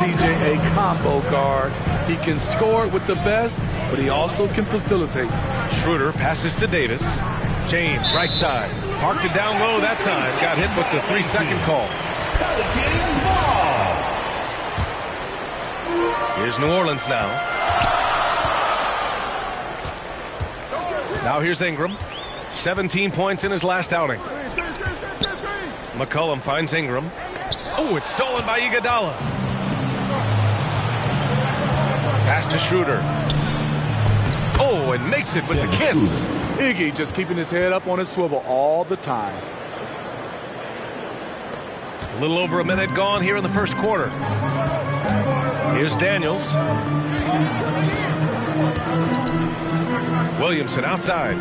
DJ a combo guard. He can score with the best, but he also can facilitate. Schroeder passes to Davis. James, right side. Parked it down low that time. Got hit with the 3-second call. Here's New Orleans now. Now here's Ingram. 17 points in his last outing. McCollum finds Ingram. Oh, it's stolen by Iguodala. Pass to Schroeder. Oh, and makes it with the kiss. Iggy just keeping his head up on his swivel all the time. A little over a minute gone here in the first quarter. Here's Daniels. Williamson outside.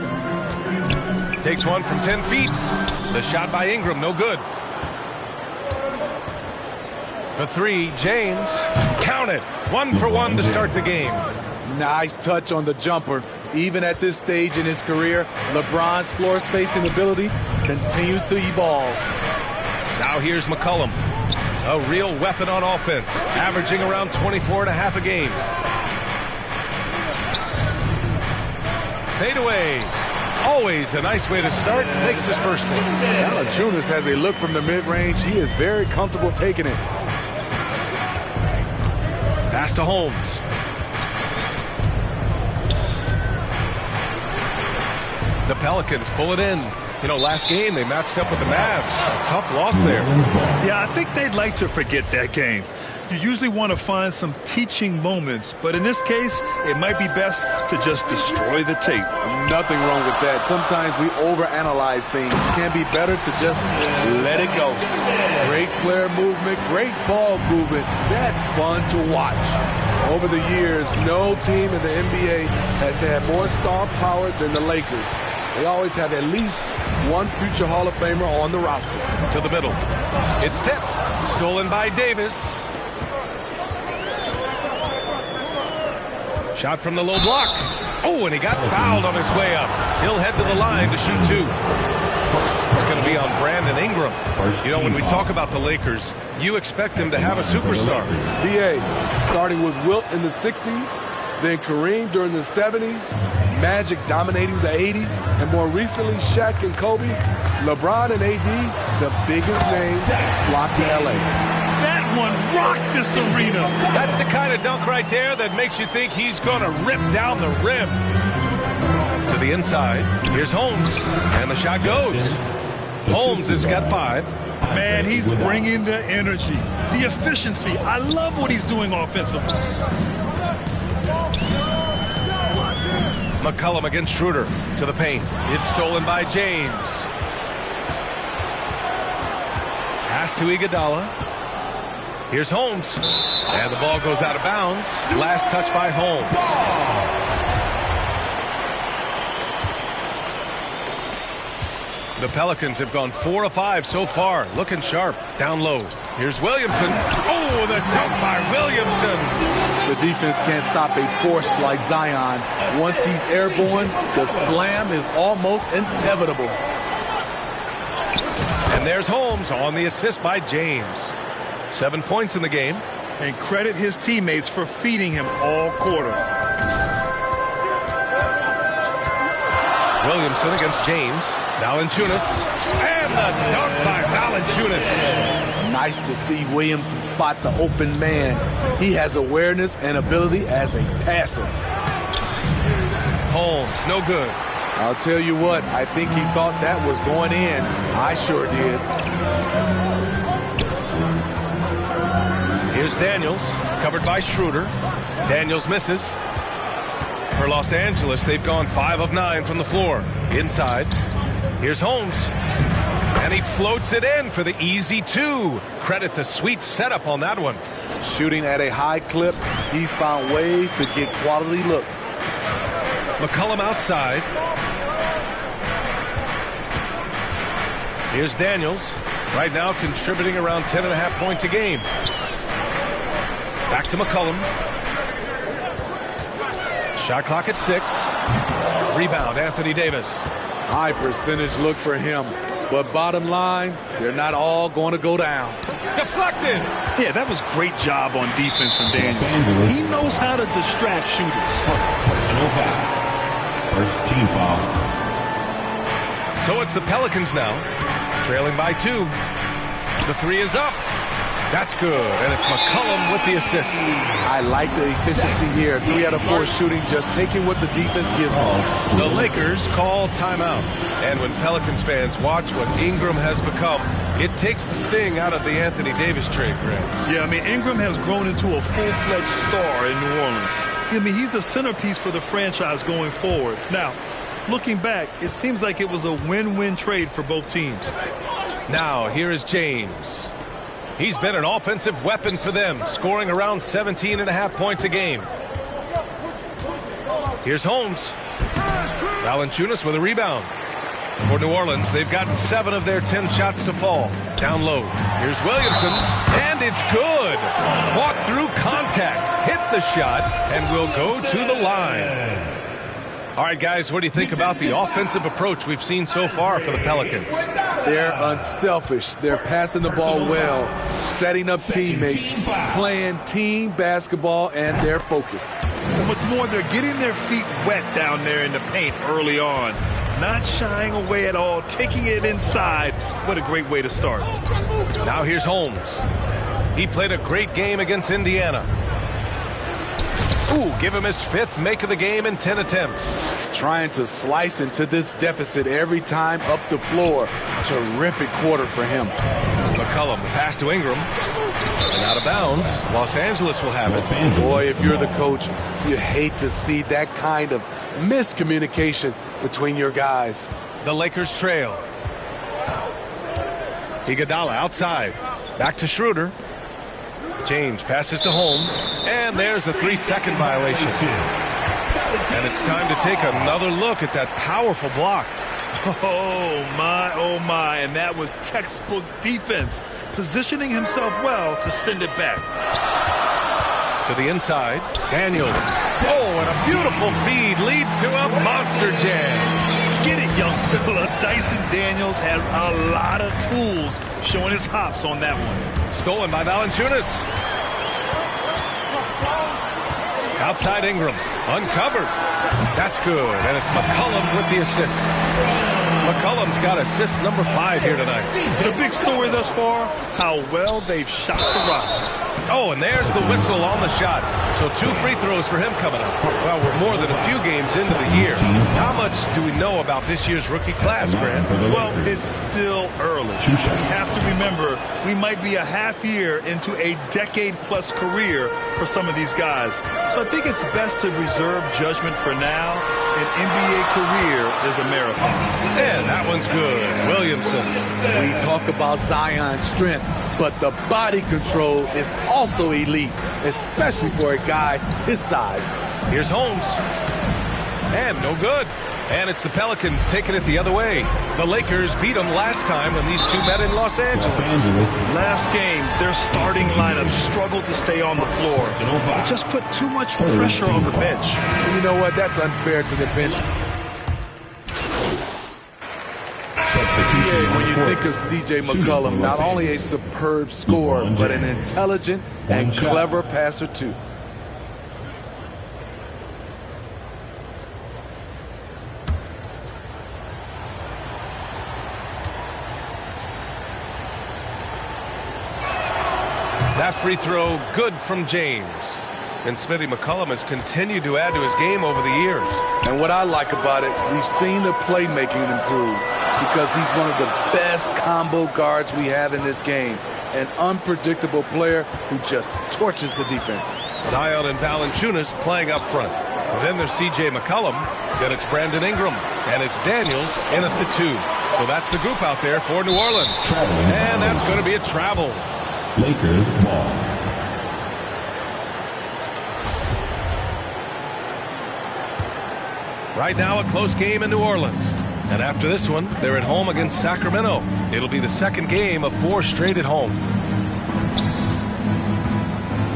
Takes one from 10 feet. The shot by Ingram, no good. For three, James. Count it. 1 for 1 to start the game. Nice touch on the jumper. Even at this stage in his career, LeBron's floor spacing ability continues to evolve. Now here's McCollum. A real weapon on offense, averaging around 24.5 a game. Fade away. Always a nice way to start. Makes his first one. Valanciunas has a look from the mid-range. He is very comfortable taking it. Pass to Holmes. The Pelicans pull it in. You know, last game they matched up with the Mavs. A tough loss there. Yeah, I think they'd like to forget that game. You usually want to find some teaching moments, but in this case, it might be best to just destroy the tape. Nothing wrong with that. Sometimes we overanalyze things. Can be better to just let it go. Great player movement, great ball movement. That's fun to watch. Over the years, no team in the NBA has had more star power than the Lakers. They always have at least one future Hall of Famer on the roster. To the middle. It's tipped. Stolen by Davis. Shot from the low block. Oh, and he got fouled on his way up. He'll head to the line to shoot two. It's going to be on Brandon Ingram. You know, when we talk about the Lakers, you expect them to have a superstar. BA, starting with Wilt in the 60s, then Kareem during the 70s, Magic dominating the 80s, and more recently Shaq and Kobe, LeBron and AD, the biggest names flock to LA. That one rocked this arena. That's the kind of dunk right there that makes you think he's going to rip down the rim. To the inside, here's Holmes, and the shot goes. Holmes has got 5. Man, he's bringing the energy, the efficiency. I love what he's doing offensively. McCollum against Schroeder to the paint. It's stolen by James. Pass to Iguodala. Here's Holmes. And the ball goes out of bounds. Last touch by Holmes. The Pelicans have gone 4 of 5 so far. Looking sharp. Down low. Here's Williamson. Oh, the dunk by Williamson. The defense can't stop a force like Zion. Once he's airborne, the slam is almost inevitable. And there's Holmes on the assist by James. 7 points in the game. And credit his teammates for feeding him all quarter. Williamson against James. Valanciunas. And the dunk by Valanciunas. Nice to see Williamson spot the open man. He has awareness and ability as a passer. Holmes, no good. I'll tell you what, I think he thought that was going in. I sure did. Here's Daniels, covered by Schroeder. Daniels misses. For Los Angeles, they've gone 5 of 9 from the floor. Inside, here's Holmes. And he floats it in for the easy 2. Credit the sweet setup on that one. Shooting at a high clip, he's found ways to get quality looks. McCollum outside. Here's Daniels. Right now contributing around 10.5 points a game. Back to McCollum. Shot clock at 6. Rebound, Anthony Davis. High percentage look for him. But bottom line, they're not all going to go down. Deflected. Yeah, that was great job on defense from Daniels. He knows how to distract shooters. Personal foul. First team foul. So it's the Pelicans now, trailing by 2. The 3 is up. That's good, and it's McCollum with the assist. I like the efficiency here. 3 out of 4 shooting, just taking what the defense gives them. The Lakers call timeout. And when Pelicans fans watch what Ingram has become, it takes the sting out of the Anthony Davis trade, Grant. Yeah, I mean, Ingram has grown into a full-fledged star in New Orleans. I mean, he's a centerpiece for the franchise going forward. Now, looking back, it seems like it was a win-win trade for both teams. Now, here is James. He's been an offensive weapon for them, scoring around 17.5 points a game. Here's Holmes. Valanciunas with a rebound. For New Orleans, they've gotten 7 of their 10 shots to fall. Down low. Here's Williamson, and it's good. Fought through contact, hit the shot, and will go to the line. All right, guys, what do you think about the offensive approach we've seen so far for the Pelicans? They're unselfish. They're passing the ball well, setting up teammates, playing team basketball, and they're focused. And what's more, they're getting their feet wet down there in the paint early on. Not shying away at all, taking it inside. What a great way to start. Now here's Holmes. He played a great game against Indiana. Ooh, give him his 5th make of the game in 10 attempts. Trying to slice into this deficit every time up the floor. Terrific quarter for him. McCollum, the pass to Ingram. And out of bounds, Los Angeles will have it. Boy, if you're the coach, you hate to see that kind of miscommunication between your guys. The Lakers trail. Iguodala outside. Back to Schroeder. James passes to Holmes, and there's a 3-second violation. And it's time to take another look at that powerful block. Oh my, and that was textbook defense, positioning himself well to send it back. To the inside, Daniels. Oh, and a beautiful feed leads to a monster jam. Get it, young fella. Dyson Daniels has a lot of tools, showing his hops on that one. Stolen by Valanciunas. Outside Ingram. Uncovered. That's good. And it's McCollum with the assist. McCollum's got assist number 5 here tonight. The big story thus far, how well they've shot the rock. Oh, and there's the whistle on the shot. So 2 free throws for him coming up. Well, we're more than a few games into the year. How much do we know about this year's rookie class, Grant? Well, it's still early. We have to remember we might be a half year into a decade-plus career for some of these guys. So I think it's best to reserve judgment for now. An NBA career is a marathon. And that one's good. Williamson. We talk about Zion's strength, but the body control is also elite, especially for a guy his size. Here's Holmes. And no good. And it's the Pelicans taking it the other way. The Lakers beat them last time when these two met in Los Angeles. Last game, their starting lineup struggled to stay on the floor. They just put too much pressure on the bench. And you know what? That's unfair to the bench. Yeah, when you think of C.J. McCollum, not only a superb scorer, but an intelligent and clever passer, too. That free throw, good from James. And Smitty McCollum has continued to add to his game over the years. And what I like about it, we've seen the playmaking improve because he's one of the best combo guards we have in this game. An unpredictable player who just torches the defense. Zion and Valanciunas playing up front. Then there's C.J. McCollum. Then it's Brandon Ingram. And it's Daniels in at the 2. So that's the group out there for New Orleans. And that's going to be a travel. Lakers ball. Right now, a close game in New Orleans. And after this one, they're at home against Sacramento. It'll be the second game of 4 straight at home.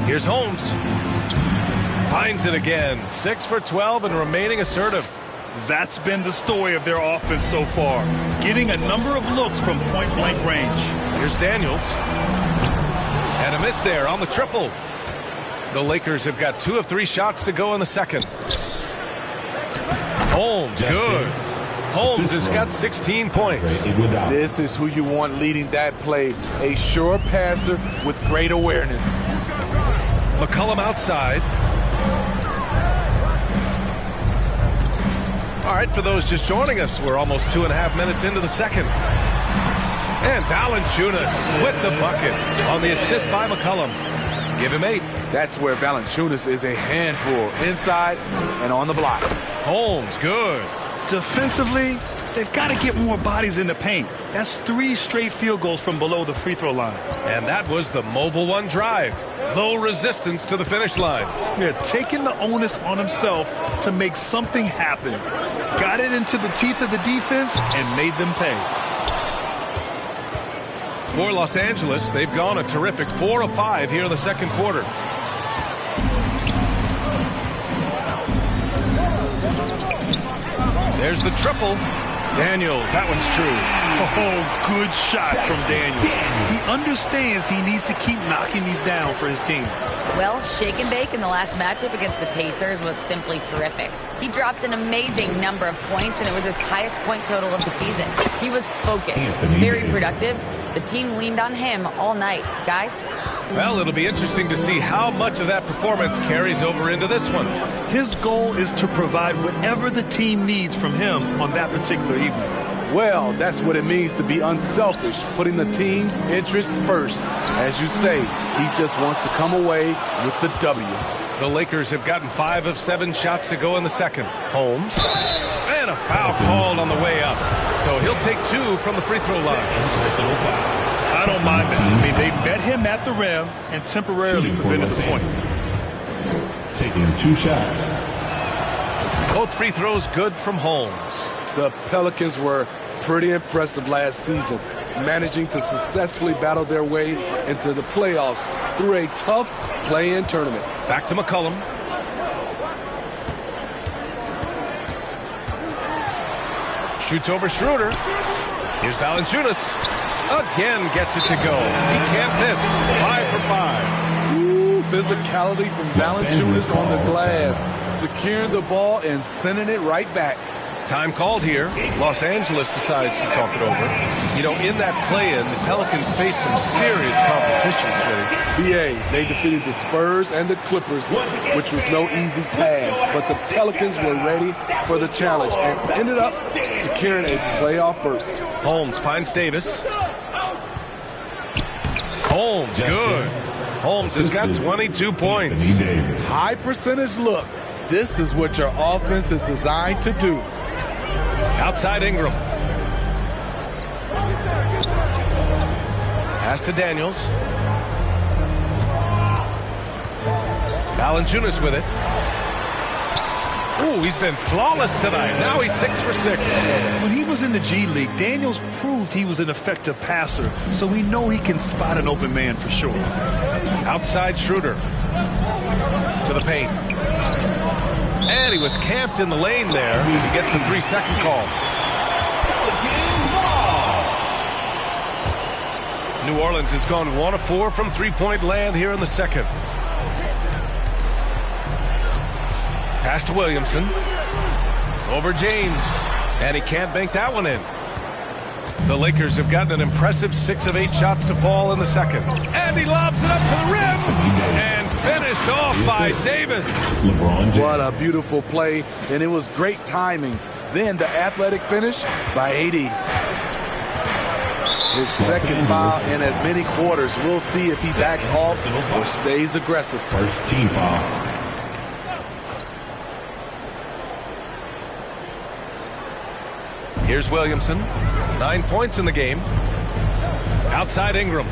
Here's Holmes. Finds it again. 6 for 12 and remaining assertive. That's been the story of their offense so far, getting a number of looks from point-blank range. Here's Daniels. And a miss there on the triple. The Lakers have got 2 of 3 shots to go in the second. Holmes, good. Holmes has got 16 points. This is who you want leading that play. A sure passer with great awareness. McCollum outside. All right, for those just joining us, we're almost 2.5 minutes into the second. And Valanciunas with the bucket on the assist by McCollum. Give him 8. That's where Valanciunas is a handful, inside and on the block. Holmes, good. Defensively, they've got to get more bodies in the paint. That's 3 straight field goals from below the free throw line. And that was the Mobile One drive. Low resistance to the finish line. Yeah, taking the onus on himself to make something happen. He's got it into the teeth of the defense and made them pay. For Los Angeles, they've gone a terrific 4 of 5 here in the second quarter. There's the triple. Daniels, that one's true. Oh, good shot from Daniels. He understands he needs to keep knocking these down for his team. Well, shake and bake in the last matchup against the Pacers was simply terrific. He dropped an amazing number of points, and it was his highest point total of the season. He was focused, very productive. The team leaned on him all night. Guys? Well, it'll be interesting to see how much of that performance carries over into this one. His goal is to provide whatever the team needs from him on that particular evening. Well, that's what it means to be unselfish, putting the team's interests first. As you say, he just wants to come away with the W. The Lakers have gotten 5 of 7 shots to go in the second. Holmes. And a foul called on the way up. So he'll take 2 from the free throw line. I don't mind that. I mean, they met him at the rim and temporarily prevented the points. Taking 2 shots. Both free throws good from Holmes. The Pelicans were pretty impressive last season, managing to successfully battle their way into the playoffs through a tough play-in tournament. Back to McCollum. Shoots over Schroeder. Here's Valanciunas. Again gets it to go. He can't miss. 5 for 5. Ooh, physicality from Valanciunas on the glass, securing the ball and sending it right back. Time called here. Los Angeles decides to talk it over. You know, in that play-in, the Pelicans faced some serious competition, Smitty. BA, they defeated the Spurs and the Clippers, which was no easy task. But the Pelicans were ready for the challenge and ended up securing a playoff berth. Holmes finds Davis. Holmes, good. Holmes has got 22 points. High percentage look. This is what your offense is designed to do. Outside Ingram. Pass to Daniels. Valanciunas with it. Ooh, he's been flawless tonight. Now he's 6 for 6. When he was in the G League, Daniels proved he was an effective passer, so we know he can spot an open man for sure. Outside Schroeder. To the paint. And he was camped in the lane there. He gets a 3-second call. New Orleans has gone 1 of 4 from three-point land here in the second. Pass to Williamson. Over James. And he can't bank that one in. The Lakers have gotten an impressive 6 of 8 shots to fall in the second. And he lobs it up to the rim. And finished off by Davis. What a beautiful play. And it was great timing. Then the athletic finish by AD. His second foul in as many quarters. We'll see if he backs off or stays aggressive. First team foul. Here's Williamson. 9 points in the game. Outside Ingram.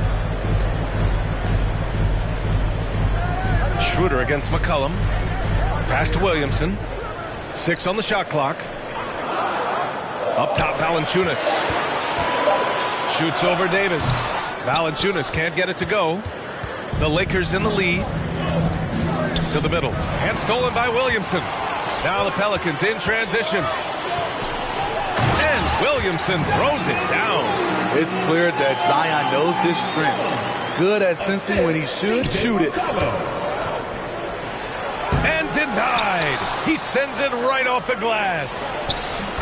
Schroeder against McCollum. Pass to Williamson. 6 on the shot clock. Up top, Valanciunas. Shoots over Davis. Valanciunas can't get it to go. The Lakers in the lead. To the middle. And stolen by Williamson. Now the Pelicans in transition. Williamson throws it down. It's clear that Zion knows his strengths. Good at sensing when he should shoot it. And denied. He sends it right off the glass.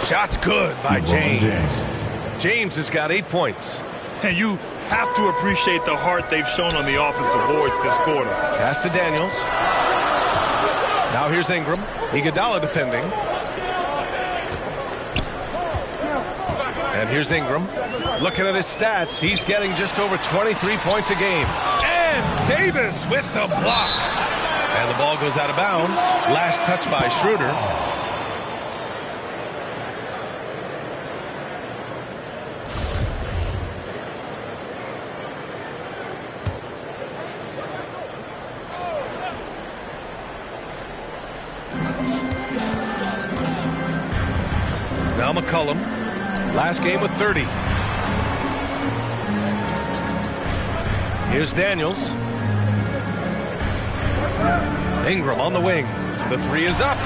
Shot's good by James. James has got 8 points. And you have to appreciate the heart they've shown on the offensive boards this quarter. Pass to Daniels. Now here's Ingram. Iguodala defending. And here's Ingram. Looking at his stats, he's getting just over 23 points a game. And Davis with the block. And the ball goes out of bounds. Last touch by Schroeder. Now McCollum. Last game with 30. Here's Daniels. Ingram on the wing. The three is up.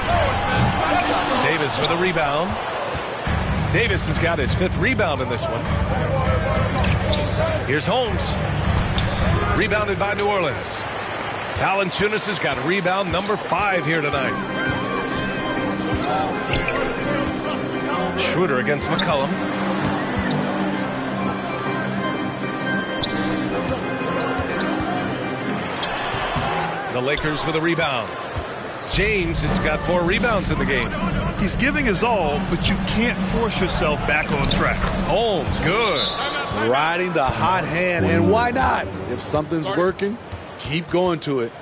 Davis with a rebound. Davis has got his 5th rebound in this one. Here's Holmes. Rebounded by New Orleans. Valanciunas has got rebound number 5 here tonight. Schroeder against McCollum. The Lakers with a rebound. James has got 4 rebounds in the game. He's giving his all, but you can't force yourself back on track. Holmes, good. Riding the hot hand, and why not? If something's working, keep going to it.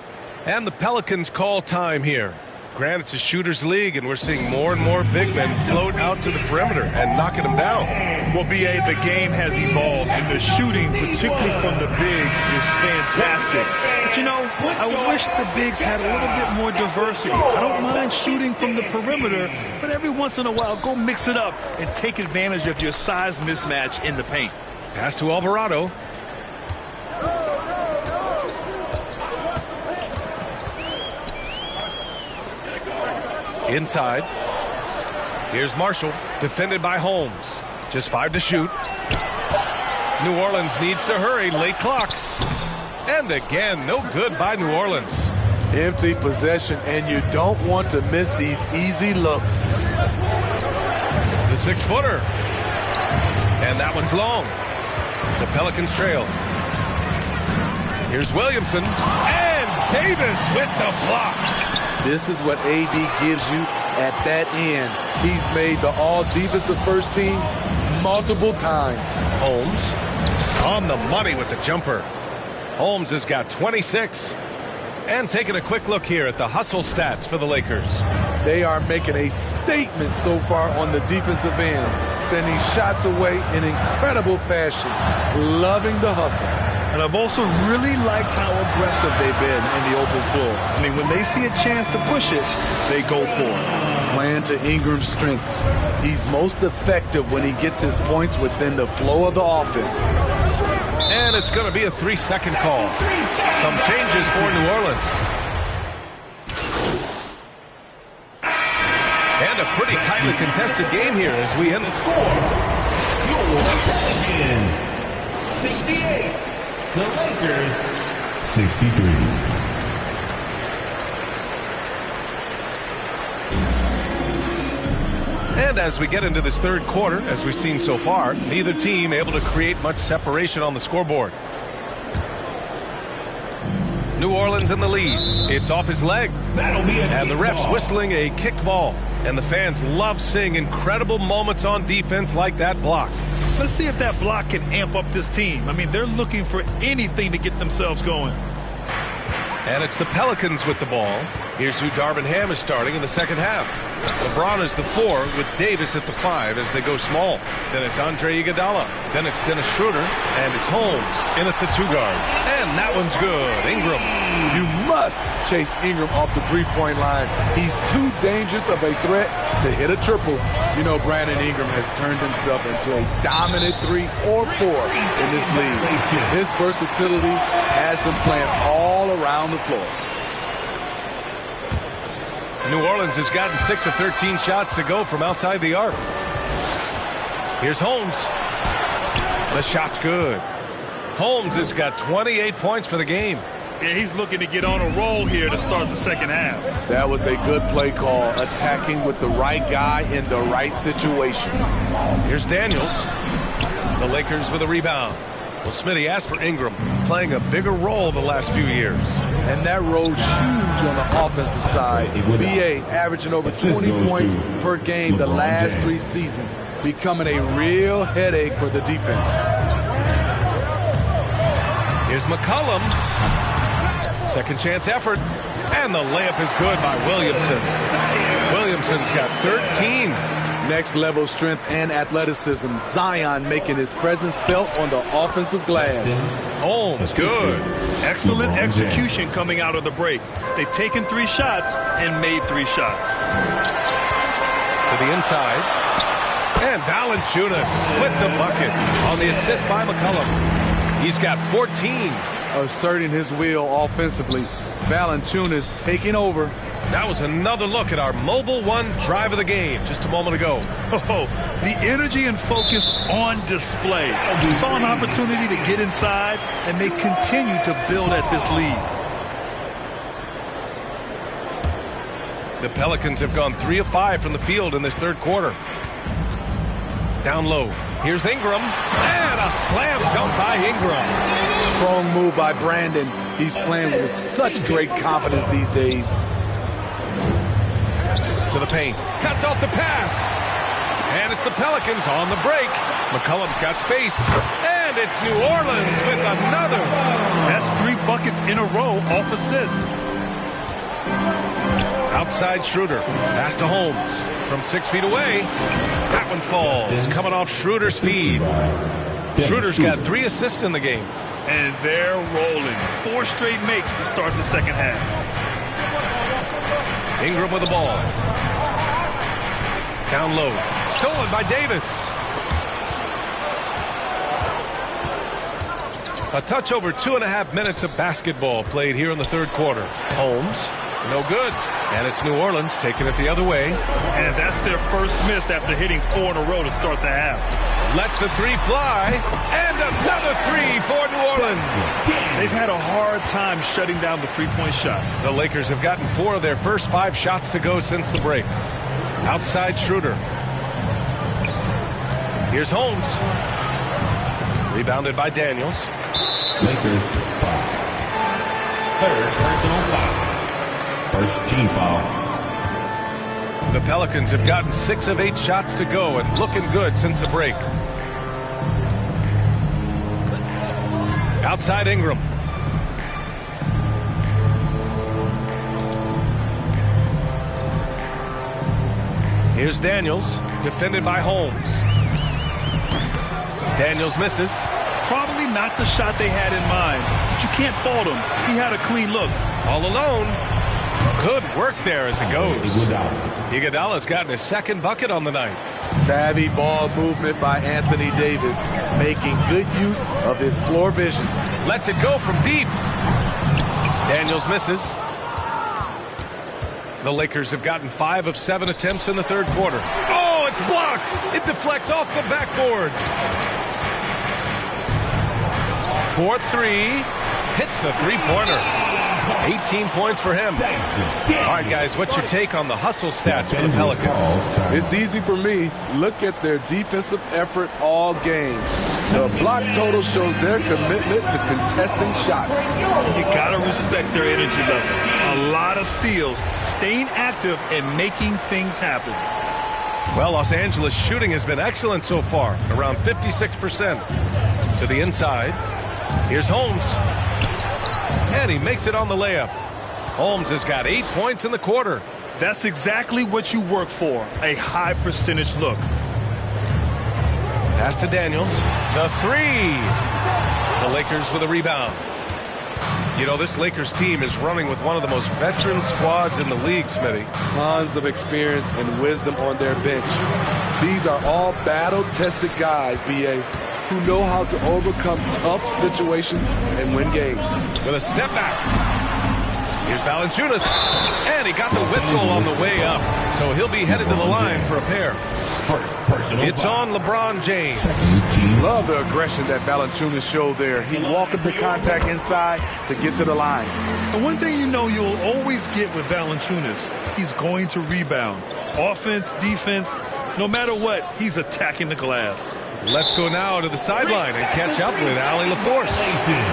And the Pelicans call time here. Granted, it's a shooter's league, and we're seeing more and more big men float out to the perimeter and knocking them down. Well, B.A., the game has evolved, and the shooting, particularly from the bigs, is fantastic. But, you know, I wish the bigs had a little bit more diversity. I don't mind shooting from the perimeter, but every once in a while, go mix it up and take advantage of your size mismatch in the paint. Pass to Alvarado. Inside. Here's Marshall, defended by Holmes. Just 5 to shoot. New Orleans needs to hurry, late clock. And again, no good by New Orleans. Empty possession, and you don't want to miss these easy looks. The 6-footer. And that one's long. The Pelicans trail. Here's Williamson. And Davis with the block. This is what AD gives you at that end. He's made the all-defensive first team multiple times. Holmes on the money with the jumper. Holmes has got 26. And taking a quick look here at the hustle stats for the Lakers. They are making a statement so far on the defensive end, sending shots away in incredible fashion. Loving the hustle. And I've also really liked how aggressive they've been in the open floor. I mean, when they see a chance to push it, they go for it. Playing to Ingram's strengths. He's most effective when he gets his points within the flow of the offense. And it's going to be a 3-second call. Some changes for New Orleans. And a pretty tightly contested game here as we end the score. Your Pelicans 68. The Lakers 63. And as we get into this third quarter, as we've seen so far, neither team able to create much separation on the scoreboard. New Orleans in the lead. It's off his leg. And the ref's whistling a kicked ball. And the fans love seeing incredible moments on defense like that block. Let's see if that block can amp up this team. I mean, they're looking for anything to get themselves going. And it's the Pelicans with the ball. Here's who Darvin Ham is starting in the second half. LeBron is the 4 with Davis at the 5 as they go small. Then it's Andre Iguodala. Then it's Dennis Schroeder. And it's Holmes in at the 2 guard. And that one's good. Ingram. You must chase Ingram off the three-point line. He's too dangerous of a threat to hit a triple. You know, Brandon Ingram has turned himself into a dominant 3 or 4 in this league. His versatility has him playing all around the floor. New Orleans has gotten 6 of 13 shots to go from outside the arc. Here's Holmes. The shot's good. Holmes has got 28 points for the game. Yeah, he's looking to get on a roll here to start the second half. That was a good play call, attacking with the right guy in the right situation. Here's Daniels. The Lakers with a rebound. Well, Smitty, as for Ingram, playing a bigger role the last few years. And that role's huge on the offensive side. BA averaging over 20 points per game the last 3 seasons, becoming a real headache for the defense. Here's McCollum. Second chance effort. And the layup is good by Williamson. Williamson's got 13. Next level strength and athleticism. Zion making his presence felt on the offensive glass. Holmes, good. Excellent execution coming out of the break. They've taken 3 shots and made 3 shots. To the inside. And Valanciunas with the bucket on the assist by McCollum. He's got 14. Asserting his will offensively. Valanciunas taking over. That was another look at our Mobile One drive of the game just a moment ago. Oh, the energy and focus on display. We saw an opportunity to get inside, and they continue to build at this lead. The Pelicans have gone 3 of 5 from the field in this third quarter. Down low. Here's Ingram. And a slam dunk by Ingram. Strong move by Brandon. He's playing with such great confidence these days. To the paint. Cuts off the pass. And it's the Pelicans on the break. McCollum's got space. And it's New Orleans with another. That's 3 buckets in a row off assist. Outside Schroeder. Pass to Holmes. From 6 feet away. That one falls. Coming off Schroeder's feed. Schroeder's got 3 assists in the game. And they're rolling. 4 straight makes to start the second half. Ingram with the ball. Down low. Stolen by Davis. A touch over 2.5 minutes of basketball played here in the third quarter. Holmes, no good. And it's New Orleans taking it the other way. And that's their first miss after hitting 4 in a row to start the half. Lets the 3 fly. And another 3 for New Orleans. They've had a hard time shutting down the 3-point shot. The Lakers have gotten 4 of their first 5 shots to go since the break. Outside Schroeder. Here's Holmes. Rebounded by Daniels. Lakers foul. Third personal foul. First team foul. The Pelicans have gotten 6 of 8 shots to go and looking good since the break. Outside Ingram. Here's Daniels, defended by Holmes. Daniels misses. Probably not the shot they had in mind, but you can't fault him. He had a clean look. All alone. Good work there as it goes. Iguodala's gotten his 2nd bucket on the night. Savvy ball movement by Anthony Davis, making good use of his floor vision. Lets it go from deep. Daniels misses. The Lakers have gotten 5 of 7 attempts in the third quarter. Oh, it's blocked. It deflects off the backboard. 4-3. Hits the 3-pointer. 18 points for him. All right, guys, what's your take on the hustle stats for the Pelicans? It's easy for me. Look at their defensive effort all game. The block total shows their commitment to contesting shots. You gotta respect their energy level. A lot of steals, staying active and making things happen. Well, Los Angeles shooting has been excellent so far, around 56%. To the inside. Here's Holmes. And he makes it on the layup. Holmes has got 8 points in the quarter. That's exactly what you work for, a high percentage look. Pass to Daniels. The 3. The Lakers with a rebound. You know, this Lakers team is running with one of the most veteran squads in the league, Smitty. Tons of experience and wisdom on their bench. These are all battle-tested guys, B.A., who know how to overcome tough situations and win games. With a step back. Here's Valanciunas. And he got the whistle on the way up. So he'll be headed to the line for a pair. First personal It's foul. on LeBron James. Second team. Love the aggression that Valanciunas showed there. He welcomed the contact inside to get to the line. And one thing you know you'll always get with Valanciunas, he's going to rebound. Offense, defense, no matter what, he's attacking the glass. Let's go now to the sideline and catch up with Allie LaForce.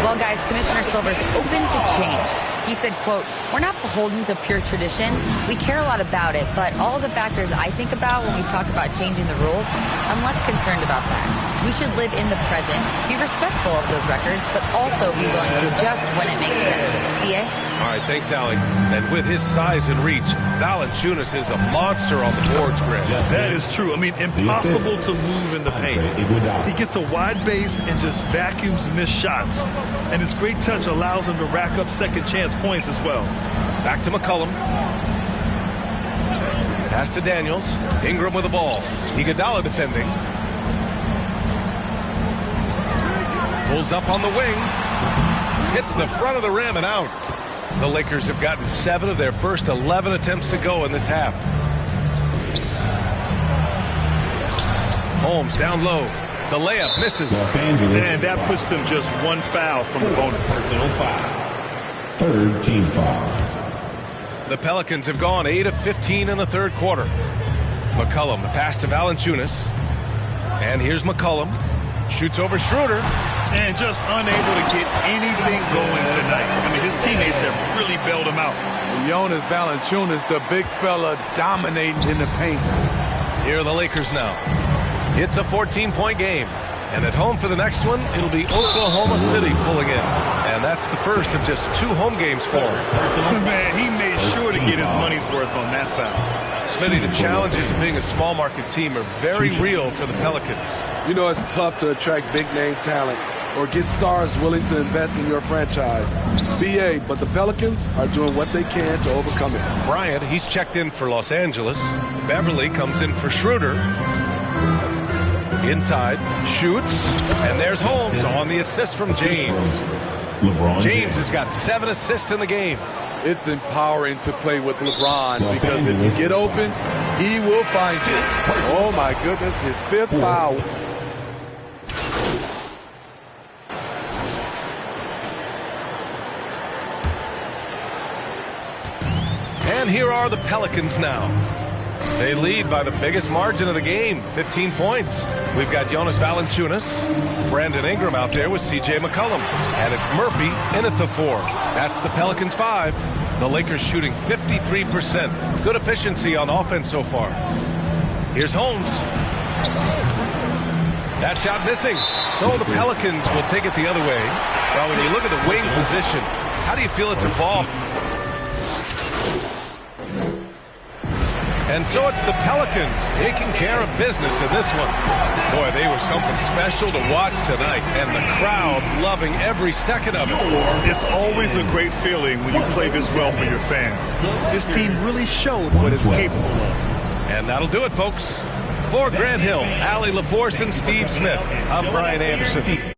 Well, guys, Commissioner Silver's open to change. He said, quote, "We're not beholden to pure tradition. We care a lot about it, but all the factors I think about when we talk about changing the rules, I'm less concerned about that. We should live in the present, be respectful of those records, but also be willing to adjust when it makes sense." BA? All right, thanks, Allie. And with his size and reach, Valanciunas is a monster on the boards, Grant. That is true. I mean, impossible to move in the paint. He gets a wide base and just vacuums missed shots. And his great touch allows him to rack up second chance points as well. Back to McCollum. Pass to Daniels. Ingram with the ball. Iguodala defending. Pulls up on the wing. Hits the front of the rim and out. The Lakers have gotten 7 of their first 11 attempts to go in this half. Holmes down low. The layup misses. And that puts them just one foul from the bonus. Personal foul. Third team foul. The Pelicans have gone 8 of 15 in the third quarter. McCollum, the pass to Valanciunas. And here's McCollum. Shoots over Schroeder. And just unable to get anything going tonight. I mean, his teammates have really bailed him out. Jonas Valanciunas, the big fella, dominating in the paint. Here are the Lakers now. It's a 14-point game. And at home for the next one, it'll be Oklahoma City pulling in. And that's the first of just 2 home games for him. Man, he made sure to get his money's worth on that foul. Smitty, the challenges of being a small market team are very real for the Pelicans. You know, it's tough to attract big-name talent or get stars willing to invest in your franchise. BA, but the Pelicans are doing what they can to overcome it. Bryant, he's checked in for Los Angeles. Beverly comes in for Schroeder. Inside, shoots, and there's Holmes on the assist from James. LeBron James has got 7 assists in the game. It's empowering to play with LeBron because if you get open, he will find you. Oh, my goodness, his 5th foul. And here are the Pelicans now. They lead by the biggest margin of the game, 15 points. We've got Jonas Valanciunas, Brandon Ingram out there with C.J. McCollum. And it's Murphy in at the 4. That's the Pelicans 5. The Lakers shooting 53%. Good efficiency on offense so far. Here's Holmes. That shot missing. So the Pelicans will take it the other way. Now, when you look at the wing position, how do you feel it's evolved? And so it's the Pelicans taking care of business in this one. Boy, they were something special to watch tonight, and the crowd loving every second of it. It's always a great feeling when you play this well for your fans. This team really showed what it's capable of. And that'll do it, folks. For Grant Hill, Allie LaForce, and Steve Smith, I'm Brian Anderson.